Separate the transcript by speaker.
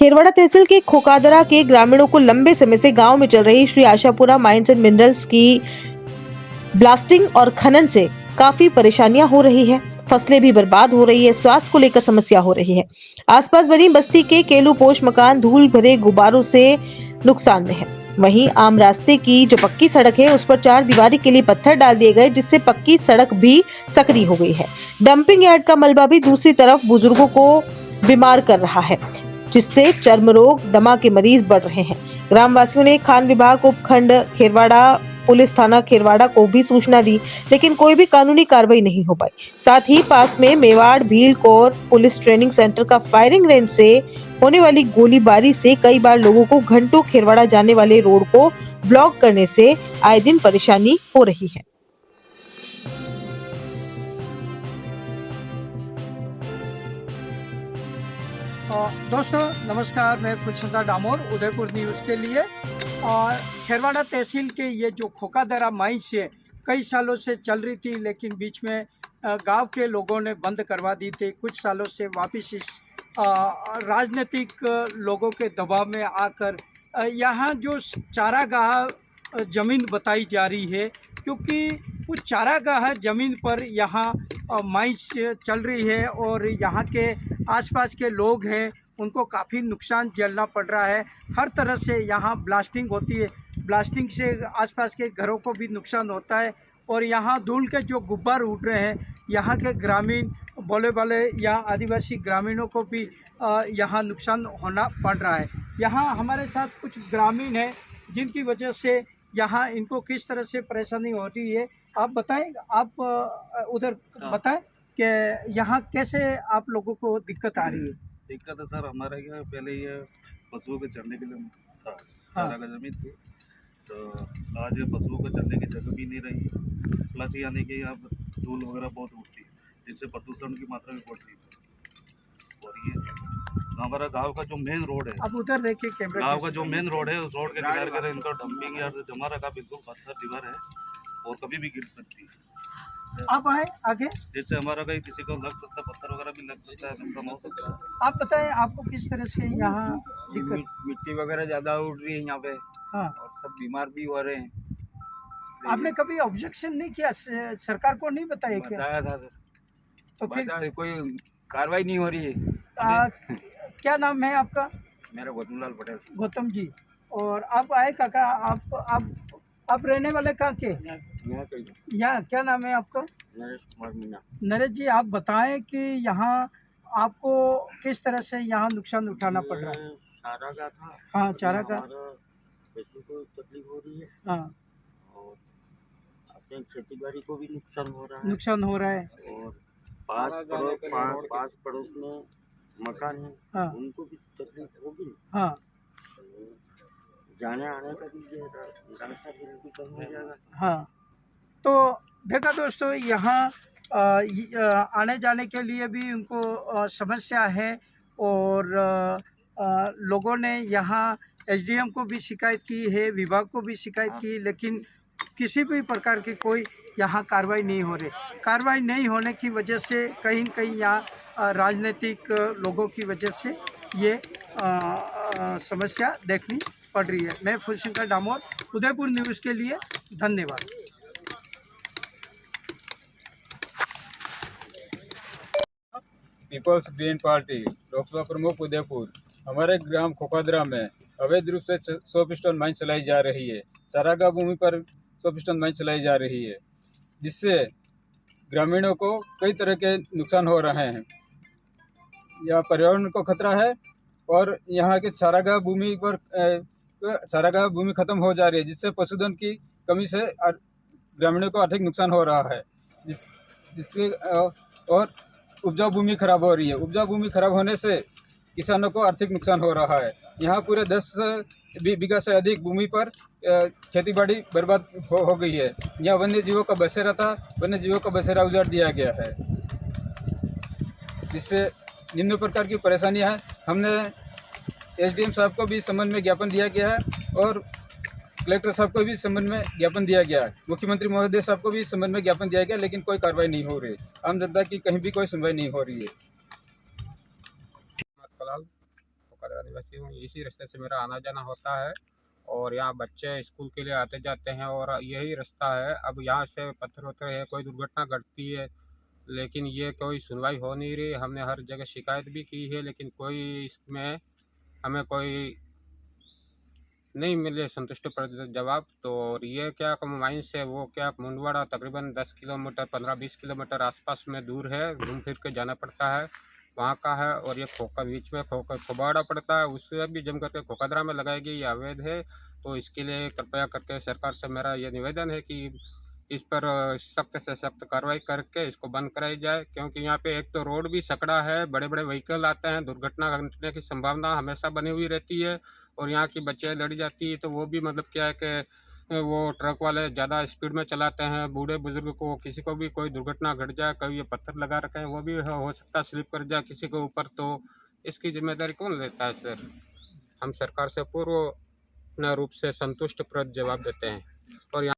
Speaker 1: खेरवाड़ा तहसील के खोकादरा के ग्रामीणों को लंबे समय से गांव में चल रही Shri Ashapura mines and minerals की ब्लास्टिंग और खनन से काफी परेशानियां हो रही है। फसलें भी बर्बाद हो रही है, स्वास्थ्य को लेकर समस्या हो रही है। आसपास बनी बस्ती के केलूपोश मकान धूल भरे गुब्बारों से नुकसान में है। वहीं आम रास्ते की जो पक्की सड़क है उस पर चार दीवारी के लिए पत्थर डाल दिए गए, जिससे पक्की सड़क भी सकरी हो गई है। डंपिंग यार्ड का मलबा भी दूसरी तरफ बुजुर्गों को बीमार कर रहा है, जिससे चर्म रोग, दमा के मरीज बढ़ रहे हैं। ग्रामवासियों ने खान विभाग उपखंड खेरवाड़ा, पुलिस थाना खेरवाड़ा को भी सूचना दी, लेकिन कोई भी कानूनी कार्रवाई नहीं हो पाई। साथ ही पास में Mewar Bhil core police training centre का फायरिंग रेंज से होने वाली गोलीबारी से कई बार लोगों को घंटों खेरवाड़ा जाने वाले रोड को ब्लॉक करने से आए दिन परेशानी हो रही है।
Speaker 2: दोस्तों नमस्कार, मैं फुलचंदा डामोर उदयपुर न्यूज़ के लिए। और खेरवाड़ा तहसील के ये जो खोकादरा माइंस है कई सालों से चल रही थी, लेकिन बीच में गांव के लोगों ने बंद करवा दी थी। कुछ सालों से वापस इस राजनीतिक लोगों के दबाव में आकर यहाँ जो चारागाह ज़मीन बताई जा रही है, क्योंकि उस चारागाह ज़मीन पर यहाँ माइंस चल रही है और यहाँ के आसपास के लोग हैं उनको काफ़ी नुकसान झेलना पड़ रहा है। हर तरह से यहाँ ब्लास्टिंग होती है, ब्लास्टिंग से आसपास के घरों को भी नुकसान होता है। और यहाँ धूल के जो गुब्बार उड़ रहे हैं, यहाँ के ग्रामीण बोले वाले या आदिवासी ग्रामीणों को भी यहाँ नुकसान होना पड़ रहा है। यहाँ हमारे साथ कुछ ग्रामीण हैं जिनकी वजह से यहाँ इनको किस तरह से परेशानी हो रही है। आप बताएं, आप उधर बताएं कि यहाँ कैसे आप लोगों को दिक्कत आ रही है।
Speaker 3: दिक्कत है सर, हमारे यहाँ पहले ये पशुओं के चरने के लिए था, चारा का जमीन थी, तो आज ये पशुओं को चरने की जगह भी नहीं रही। प्लस यानी कि यहाँ धूल वगैरह बहुत उठती है, जिससे प्रदूषण की मात्रा भी बढ़ती है। और ये हमारा गांव का जो मेन रोड है,
Speaker 2: अब उधर देखिए कैमरा,
Speaker 3: गांव का जो मेन रोड है उस रोड के किनारे किनारे इनका डंपिंग यार्ड जमा रखा, बिल्कुल पत्थर दीवार है और कभी भी गिर सकती है।
Speaker 2: आप आए आगे,
Speaker 3: जिससे हमारा कहीं किसी को लग सकता है, पत्थर वगैरह भी लग सकता है, नुकसान हो सकता है।
Speaker 2: आप बताएं आपको किस तरह से यहाँ दिक्कत।
Speaker 4: मिट्टी वगैरह ज़्यादा उड़ रही है यहाँ पे।
Speaker 2: हाँ,
Speaker 4: और सब बीमार भी हो रहे हैं।
Speaker 2: आपने कभी ऑब्जेक्शन नहीं किया, सरकार को नहीं बताया क्या?
Speaker 4: बताया था सर,
Speaker 2: तो फिर
Speaker 4: कोई कार्रवाई नहीं हो रही है।
Speaker 2: क्या नाम है आपका?
Speaker 4: मेरा गौतमलाल पटेल।
Speaker 2: गौतम जी। और आप आए काका, आप रहने वाले कहाँ के? यहाँ क्या नाम है आपका?
Speaker 4: नरेश कुमार मीना।
Speaker 2: नरेश जी, आप बताएं कि यहाँ आपको किस तरह से यहाँ नुकसान उठाना पड़ रहा है।
Speaker 4: चारा का था।
Speaker 2: हाँ, चारा का।
Speaker 4: पशु को तकलीफ हो रही है।
Speaker 2: हाँ,
Speaker 4: और अपने खेती बाड़ी को भी नुकसान हो रहा है।
Speaker 2: नुकसान हो रहा है।
Speaker 4: और पाँच पड़ोस में मकान है,
Speaker 2: हाँ,
Speaker 4: उनको भी तकलीफ होगी।
Speaker 2: हाँ,
Speaker 4: जाने आने का भी रास्ता बिल्कुल कम हो जाएगा।
Speaker 2: हाँ। तो देखा दोस्तों, यहाँ आने जाने के लिए भी उनको समस्या है। और लोगों ने यहाँ एसडीएम को भी शिकायत की है, विभाग को भी शिकायत की, लेकिन किसी भी प्रकार की कोई यहाँ कार्रवाई नहीं हो रही। कार्रवाई नहीं होने की वजह से कहीं न कहीं यहाँ राजनीतिक लोगों की वजह से ये समस्या देखनी पड़ रही है। मैं फुलशंकर डामोर, उदयपुर न्यूज़ के लिए, धन्यवाद।
Speaker 5: पीपल्स ग्रीन पार्टी लोकसभा प्रमुख उदयपुर। हमारे ग्राम खोकादरा में अवैध रूप से 100 पिस्टन माइन चलाई जा रही है। चारागाह भूमि पर 100 पिस्टन माइन चलाई जा रही है, जिससे ग्रामीणों को कई तरह के नुकसान हो रहे हैं। यह पर्यावरण को खतरा है और यहाँ के चारागाह भूमि पर चारागाह भूमि खत्म हो जा रही है, जिससे पशुधन की कमी से ग्रामीणों को अधिक नुकसान हो रहा है, जिससे और उपजाऊ भूमि खराब हो रही है। उपजाऊ भूमि खराब होने से किसानों को आर्थिक नुकसान हो रहा है। यहाँ पूरे 10 बीघा से अधिक भूमि पर खेतीबाड़ी बर्बाद हो गई है। यहाँ वन्य जीवों का बसेरा था, वन्य जीवों का बसेरा उजाड़ दिया गया है, जिससे निम्न प्रकार की परेशानियाँ हैं। हमने एसडीएम साहब को भी संबंध में ज्ञापन दिया गया है और कलेक्टर साहब को भी संबंध में ज्ञापन दिया गया है। मुख्यमंत्री महोदय साहब को भी संबंध में ज्ञापन दिया गया, लेकिन कोई कार्रवाई नहीं हो रही। आम जनता की कहीं भी कोई सुनवाई नहीं हो रही है।
Speaker 6: खोकादरा निवासी हूँ। इसी रास्ते से मेरा आना जाना होता है और यहाँ बच्चे स्कूल के लिए आते जाते हैं और यही रास्ता है। अब यहाँ से पत्थर वत्थर है, कोई दुर्घटना घटती है लेकिन ये कोई सुनवाई हो नहीं रही। हमने हर जगह शिकायत भी की है लेकिन कोई इसमें हमें कोई नहीं मिले संतुष्टिप्रद जवाब। तो और ये क्या माइंस है वो क्या मुंडवाड़ा तकरीबन 10 किलोमीटर 15-20 किलोमीटर आसपास में दूर है, घूम फिर के जाना पड़ता है वहाँ का है। और ये खोका बीच में खोबाड़ा पड़ता है, उससे भी जम करके खोकादरा में लगाई गई, ये अवैध है। तो इसके लिए कृपया करके सरकार से मेरा ये निवेदन है कि इस पर सख्त से सख्त कार्रवाई करके इसको बंद कराई जाए, क्योंकि यहाँ पे एक तो रोड भी सकड़ा है, बड़े बड़े व्हीकल आते हैं, दुर्घटना घटने की संभावना हमेशा बनी हुई रहती है। और यहाँ की बच्चियाँ लड़ जाती है तो वो भी मतलब क्या है कि वो ट्रक वाले ज़्यादा स्पीड में चलाते हैं, बूढ़े बुजुर्ग को किसी को भी कोई दुर्घटना घट जाए, कभी ये पत्थर लगा रखे हैं वो भी हो सकता है स्लिप कर जाए किसी के ऊपर, तो इसकी जिम्मेदारी कौन लेता है सर? हम सरकार से पूर्ण रूप से संतुष्टप्रद जवाब देते हैं। और